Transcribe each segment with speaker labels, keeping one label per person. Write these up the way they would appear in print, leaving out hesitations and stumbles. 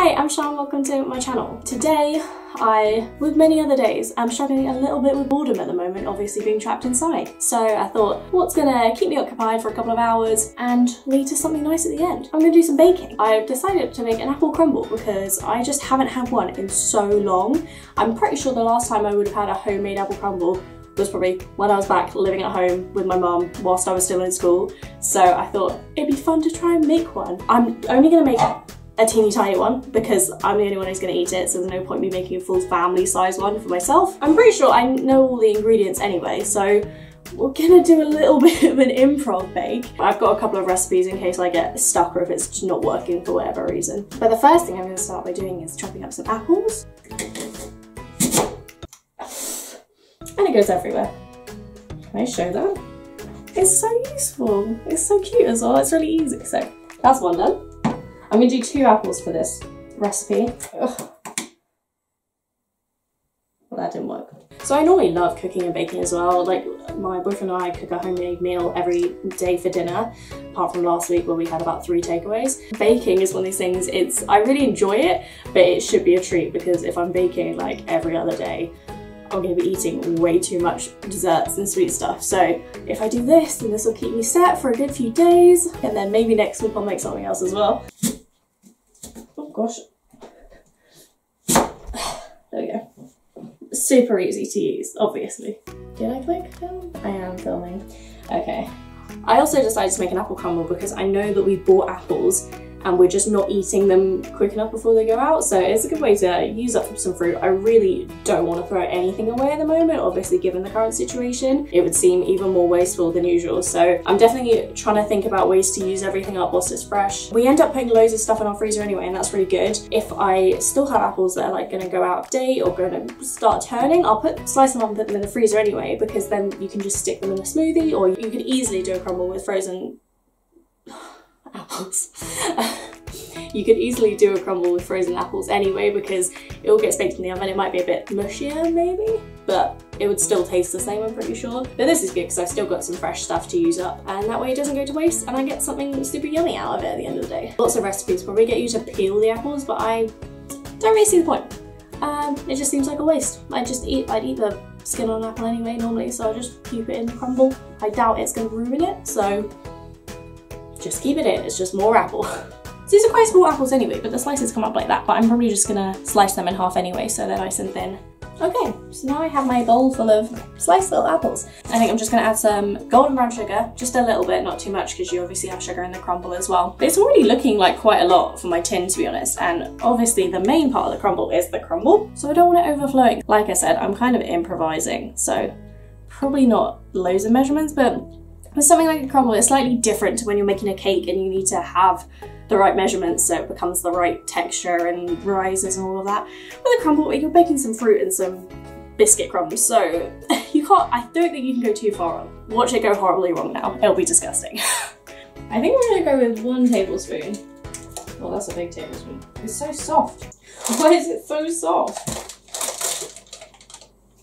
Speaker 1: Hi, I'm Sean, welcome to my channel. Today, with many other days, I'm struggling a little bit with boredom at the moment, obviously being trapped inside. So I thought, what's gonna keep me occupied for a couple of hours and lead to something nice at the end? I'm gonna do some baking. I've decided to make an apple crumble because I just haven't had one in so long. I'm pretty sure the last time I would have had a homemade apple crumble was probably when I was back living at home with my mum whilst I was still in school. So I thought it'd be fun to try and make one. I'm only gonna make a teeny tiny one because I'm the only one who's going to eat it, so there's no point me making a full family size one for myself. I'm pretty sure I know all the ingredients anyway, so we're gonna do a little bit of an improv bake. I've got a couple of recipes in case I get stuck or if it's just not working for whatever reason. But the first thing I'm going to start by doing is chopping up some apples. And it goes everywhere. Can I show that? It's so useful. It's so cute as well. It's really easy. So that's one done. I'm gonna do 2 apples for this recipe. Ugh. Well, that didn't work. So I normally love cooking and baking as well. Like my boyfriend and I cook a homemade meal every day for dinner, apart from last week where we had about 3 takeaways. Baking is one of these things, I really enjoy it, but it should be a treat because if I'm baking like every other day, I'm going to be eating way too much desserts and sweet stuff. So if I do this, then this will keep me set for a good few days, and then maybe next week I'll make something else as well. Oh gosh. There we go. Super easy to use, obviously. Did I click film? I am filming. Okay. I also decided to make an apple crumble because I know that we bought apples and we're just not eating them quick enough before they go out, so it's a good way to use up some fruit. I really don't want to throw anything away at the moment, obviously given the current situation. It would seem even more wasteful than usual, so I'm definitely trying to think about ways to use everything up whilst it's fresh. We end up putting loads of stuff in our freezer anyway, and that's really good. If I still have apples that are like gonna go out of date or gonna start turning, I'll slice them up and put them in the freezer anyway, because then you can just stick them in a smoothie, or you could easily do a crumble with frozen apples. You could easily do a crumble with frozen apples anyway because it all gets baked in the oven. It might be a bit mushier maybe, but it would still taste the same, I'm pretty sure. But this is good because I've still got some fresh stuff to use up, and that way it doesn't go to waste and I get something super yummy out of it at the end of the day. Lots of recipes probably get you to peel the apples, but I don't really see the point. It just seems like a waste. I'd eat the skin on an apple anyway normally, so I'll just keep it in the crumble. I doubt it's going to ruin it, so just keep it in, it's just more apple. So these are quite small apples anyway, but the slices come up like that, but I'm probably just gonna slice them in half anyway so they're nice and thin. Okay, so now I have my bowl full of sliced little apples. I think I'm just gonna add some golden brown sugar, just a little bit, not too much, because you obviously have sugar in the crumble as well. But it's already looking like quite a lot for my tin, to be honest, and obviously the main part of the crumble is the crumble, so I don't want it overflowing. Like I said, I'm kind of improvising, so probably not loads of measurements, but with something like a crumble, it's slightly different to when you're making a cake and you need to have the right measurements so it becomes the right texture and rises and all of that. With a crumble, you're baking some fruit and some biscuit crumbs, so I don't think you can go too far wrong. Watch it go horribly wrong now. It'll be disgusting. I think we're gonna go with 1 tablespoon. Well, that's a big tablespoon. It's so soft. Why is it so soft?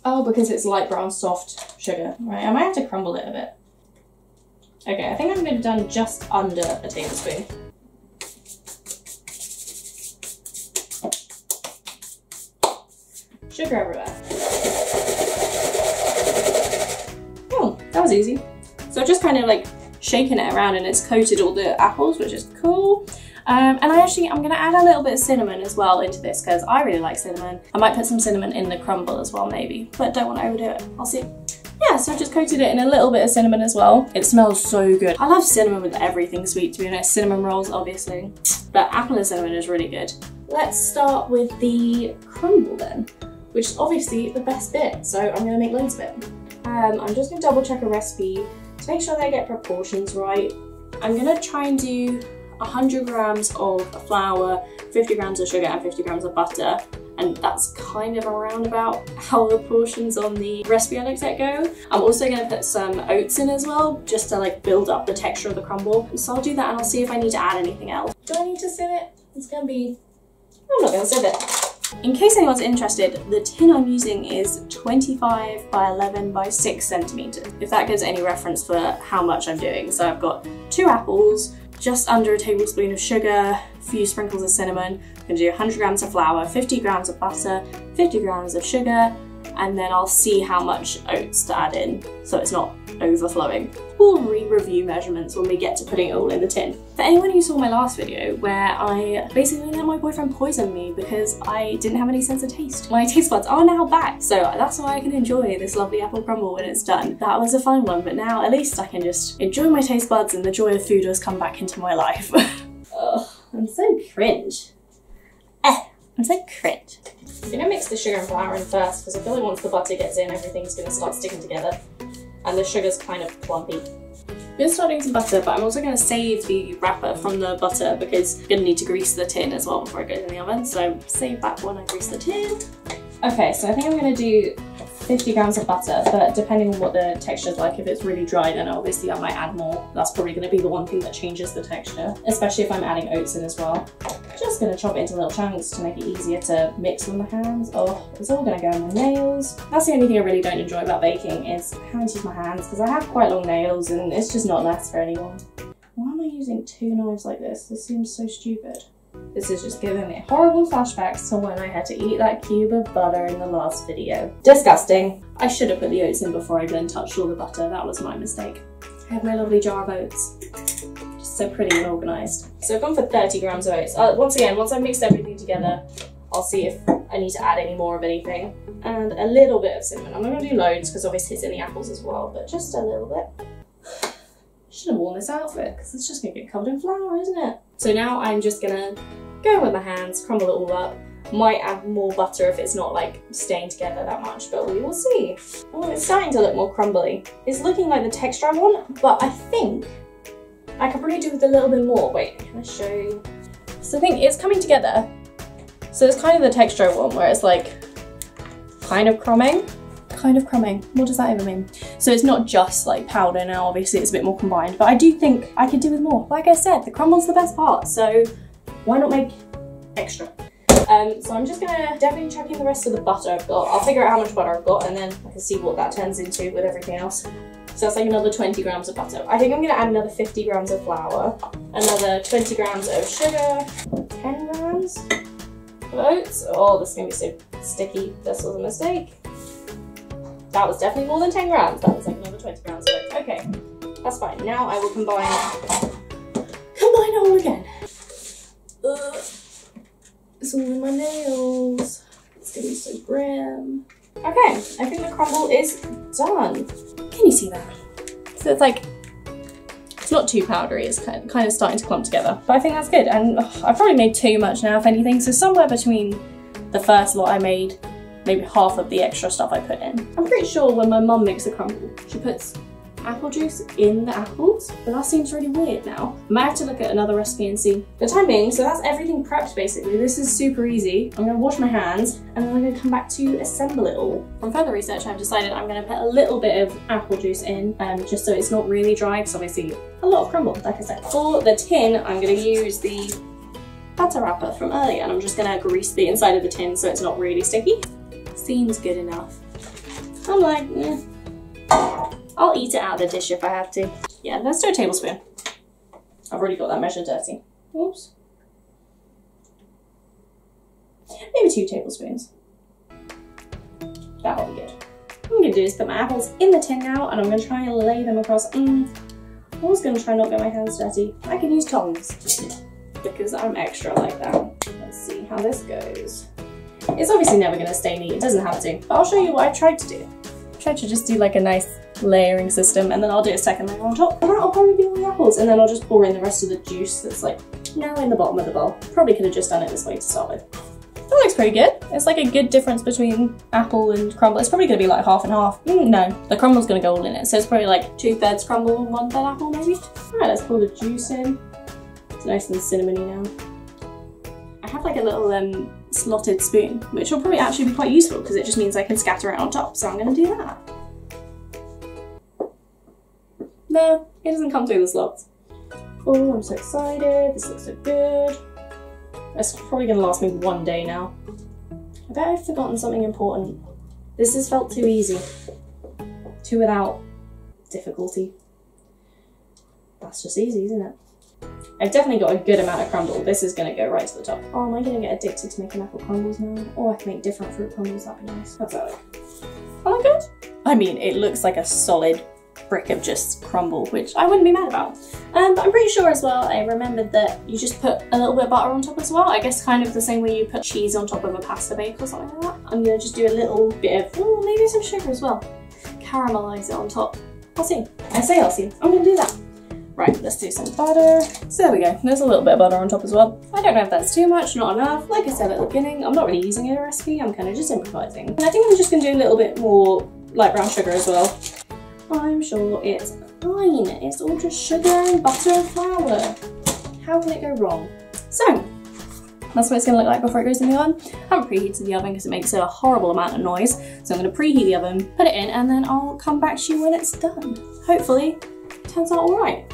Speaker 1: Oh, because it's light brown soft sugar. Right, I might have to crumble it a bit. Okay, I think I'm gonna have done just under a tablespoon. Sugar everywhere. Oh, that was easy. So I've just kind of like shaken it around and it's coated all the apples, which is cool. And I'm gonna add a little bit of cinnamon as well into this because I really like cinnamon. I might put some cinnamon in the crumble as well maybe, but don't want to overdo it. I'll see. Yeah, so I just coated it in a little bit of cinnamon as well. It smells so good. I love cinnamon with everything sweet, to be honest. Cinnamon rolls, obviously. But apple and cinnamon is really good. Let's start with the crumble then, which is obviously the best bit. So I'm gonna make loads of it. I'm just gonna double check a recipe to make sure that I get proportions right. I'm gonna try and do 100 grams of flour, 50 grams of sugar and 50 grams of butter. And that's kind of around about how the portions on the recipe I looked at go. I'm also going to put some oats in as well, just to like build up the texture of the crumble. So I'll do that and I'll see if I need to add anything else. Do I need to sieve it? It's going to be... I'm not going to sieve it. In case anyone's interested, the tin I'm using is 25 by 11 by 6 centimeters, if that gives any reference for how much I'm doing. So I've got 2 apples, just under a tablespoon of sugar, few sprinkles of cinnamon. I'm gonna do 100 grams of flour, 50 grams of butter, 50 grams of sugar, and then I'll see how much oats to add in so it's not overflowing. We'll re-review measurements when we get to putting it all in the tin. For anyone who saw my last video where I basically let my boyfriend poison me because I didn't have any sense of taste, my taste buds are now back, so that's why I can enjoy this lovely apple crumble when it's done. That was a fun one, but now at least I can just enjoy my taste buds and the joy of food has come back into my life. Ugh, I'm so cringe. I'm so cringe. I'm gonna mix the sugar and flour in first because I feel like once the butter gets in, everything's gonna start sticking together. And the sugar's kind of clumpy. I'm gonna start doing some butter, but I'm also gonna save the wrapper from the butter because I'm gonna need to grease the tin as well before it goes in the oven. So save that when I grease the tin. Okay, so I think I'm gonna do 50 grams of butter, but depending on what the texture's like, if it's really dry, then obviously I might add more. That's probably gonna be the one thing that changes the texture, especially if I'm adding oats in as well. Just gonna chop it into little chunks to make it easier to mix with my hands. Oh, it's all gonna go in my nails. That's the only thing I really don't enjoy about baking is having to use my hands because I have quite long nails and it's just not nice for anyone. Why am I using 2 knives like this? This seems so stupid. This is just giving me horrible flashbacks to when I had to eat that cube of butter in the last video. Disgusting. I should have put the oats in before I then touched all the butter. That was my mistake. I have my lovely jar of oats. Just so pretty and organised. So I've gone for 30 grams of oats. Once again, once I've mixed everything together, I'll see if I need to add any more of anything. And a little bit of cinnamon. I'm not going to do loads because obviously it's in the apples as well, but just a little bit. Should have worn this outfit because it's just going to get covered in flour, isn't it? So now I'm just going to go with my hands, crumble it all up. Might add more butter if it's not like staying together that much, but we will see. Oh, it's starting to look more crumbly. It's looking like the texture I want, but I think I could probably do with a little bit more. Wait, can I show you? So I think it's coming together. So it's kind of the texture I want, where it's like kind of crumbing. Kind of crumbing. What does that even mean? So it's not just like powder now, obviously it's a bit more combined, but I do think I could do with more. Like I said, the crumble's the best part, so why not make extra? So I'm just gonna definitely chuck in the rest of the butter I've got. I'll figure out how much butter I've got and then I can see what that turns into with everything else. So that's like another 20 grams of butter. I think I'm gonna add another 50 grams of flour, another 20 grams of sugar, 10 grams of oats. Oh, this is gonna be so sticky. This was a mistake. That was definitely more than 10 grams. That was like another 20 grams of oats. Okay, that's fine. Now I will combine it all again. Ugh. It's all in my nails. It's gonna be so grim. Okay, I think the crumble is done. Can you see that? So it's like, it's not too powdery, it's kind of starting to clump together. But I think that's good, and I've probably made too much now, if anything, so somewhere between the first lot I made, maybe half of the extra stuff I put in. I'm pretty sure when my mum makes a crumble, she puts apple juice in the apples, but that seems really weird now. I might have to look at another recipe and see. The time being, so that's everything prepped basically. This is super easy. I'm gonna wash my hands and then I'm gonna come back to assemble it all. From further research, I've decided I'm gonna put a little bit of apple juice in, just so it's not really dry, because obviously a lot of crumble, like I said. For the tin, I'm gonna use the butter wrapper from earlier, and I'm just gonna grease the inside of the tin so it's not really sticky. Seems good enough. I'm like, I'll eat it out of the dish if I have to. Yeah, let's do a tablespoon. I've already got that measure dirty. Oops. Maybe 2 tablespoons. That'll be good. What I'm gonna do is put my apples in the tin now, and I'm gonna try and lay them across. I was gonna try not to get my hands dirty. I can use tongs because I'm extra like that. Let's see how this goes. It's obviously never gonna stay neat, it doesn't have to, but I'll show you what I tried to do. I tried to just do like a nice layering system, and then I'll do a second layer on top, and that'll probably be all the apples, and then I'll just pour in the rest of the juice that's like now in the bottom of the bowl. Probably could have just done it this way to start with. That looks pretty good. It's like a good difference between apple and crumble. It's probably gonna be like half and half. No, the crumble's gonna go all in it, so it's probably like 2/3 crumble and 1/3 apple maybe. Alright, let's pour the juice in. It's nice and cinnamony now. I have like a little slotted spoon, which will probably actually be quite useful because it just means I can scatter it on top, so I'm gonna do that. No, it doesn't come through the slots. Oh, I'm so excited. This looks so good. It's probably gonna last me one day now. I bet I've forgotten something important. This has felt too easy. Too without difficulty. That's just easy, isn't it? I've definitely got a good amount of crumble. This is gonna go right to the top. Oh, am I gonna get addicted to making apple crumbles now? Or I can make different fruit crumbles, that'd be nice. What's that like? Am I good? I mean, it looks like a solid brick of just crumble, which I wouldn't be mad about. But I'm pretty sure as well, I remembered that you just put a little bit of butter on top as well. I guess kind of the same way you put cheese on top of a pasta bake or something like that. I'm gonna just do a little bit of, oh, maybe some sugar as well. Caramelize it on top. I'll see. I say I'll see. I'm gonna do that. Right, let's do some butter. So there we go. There's a little bit of butter on top as well. I don't know if that's too much, not enough. Like I said at the beginning, I'm not really using a recipe. I'm kind of just improvising. And I think I'm just gonna do a little bit more light brown sugar as well. I'm sure it's fine. It's all just sugar and butter and flour. How can it go wrong? So, that's what it's gonna look like before it goes in the oven. I haven't preheated the oven because it makes a horrible amount of noise. So I'm gonna preheat the oven, put it in, and then I'll come back to you when it's done. Hopefully, it turns out all right.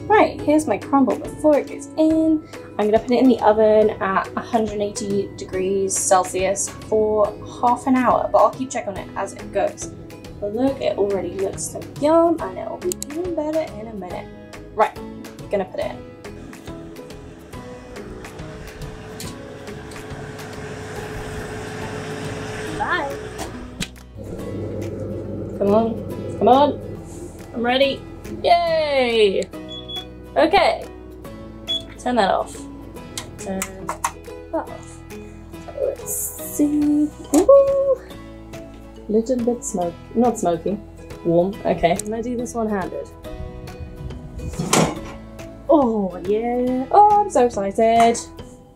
Speaker 1: Right, here's my crumble before it goes in. I'm gonna put it in the oven at 180 degrees Celsius for half an hour, but I'll keep checking on it as it goes. But look, it already looks so yum, and it'll be even better in a minute. Right, gonna put it in. Bye. Come on, come on. I'm ready. Yay! Okay. Turn that off. Turn that off. Let's see. Ooh. Little bit smoky. Not smoky. Warm. Okay. Can I do this one-handed? Oh, yeah. Oh, I'm so excited.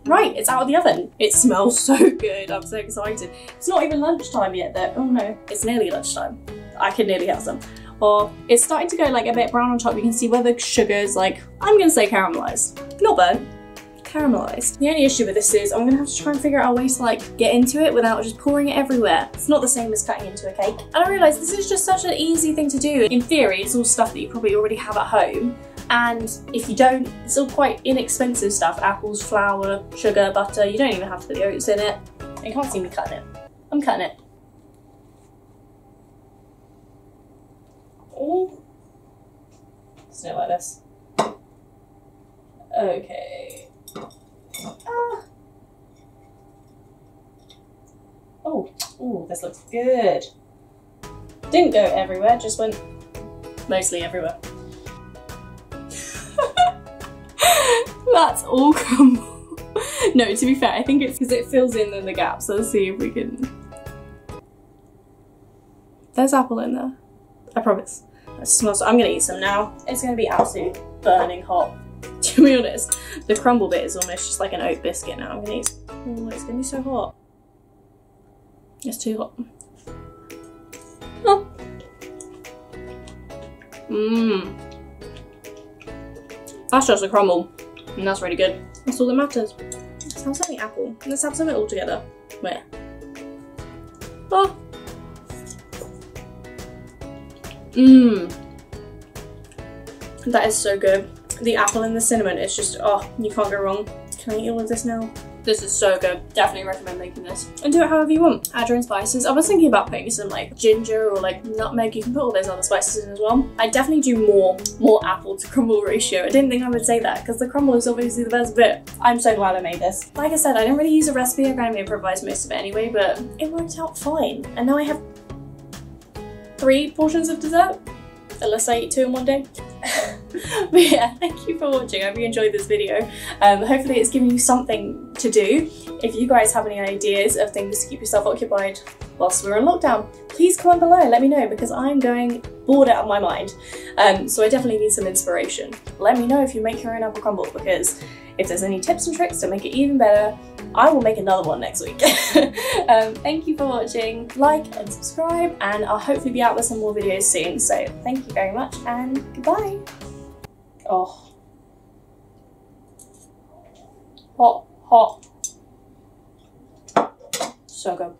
Speaker 1: Right, it's out of the oven. It smells so good. I'm so excited. It's not even lunchtime yet though. Oh no, it's nearly lunchtime. I can nearly have some. Or it's starting to go like a bit brown on top. You can see where the sugar is like, I'm gonna say caramelized. Not burnt, caramelized. The only issue with this is I'm gonna have to try and figure out a way to like get into it without just pouring it everywhere. It's not the same as cutting into a cake. And I realised this is just such an easy thing to do. In theory, it's all stuff that you probably already have at home. And if you don't, it's all quite inexpensive stuff. Apples, flour, sugar, butter. You don't even have to put the oats in it. You can't see me cutting it. I'm cutting it. Oh, it's not like this. Okay. Ah. Oh, this looks good. Didn't go everywhere, just went mostly everywhere. That's all crumble. No, to be fair, I think it's because it fills in the gaps. So let's see if we can. There's apple in there. I promise. It smells. I'm gonna eat some now. It's gonna be absolutely burning hot. To be honest, the crumble bit is almost just like an oat biscuit now. I'm gonna eat. Oh, it's gonna be so hot. It's too hot. Oh. Mmm. That's just a crumble, and that's really good. That's all that matters. Let's have something apple. Let's have something all together. Where? Oh. Mmm. That is so good. The apple and the cinnamon is just, oh, you can't go wrong. Can I eat all of this now? This is so good. Definitely recommend making this. And do it however you want. Add your own spices. I was thinking about putting some like ginger or like nutmeg. You can put all those other spices in as well. I definitely do more apple to crumble ratio. I didn't think I would say that because the crumble is obviously the best bit. I'm so glad I made this. Like I said, I didn't really use a recipe. I kind of improvised most of it anyway, but it worked out fine. And now I have 3 portions of dessert. Unless I eat 2 in one day. But yeah, thank you for watching. I hope you enjoyed this video. Hopefully it's given you something to do. If you guys have any ideas of things to keep yourself occupied whilst we're in lockdown, please comment below, let me know, because I'm going bored out of my mind. So I definitely need some inspiration. Let me know if you make your own apple crumble, because if there's any tips and tricks to make it even better, I will make another one next week. Thank you for watching. Like and subscribe, and I'll hopefully be out with some more videos soon. So thank you very much, and goodbye. Oh. Hot, hot. So good.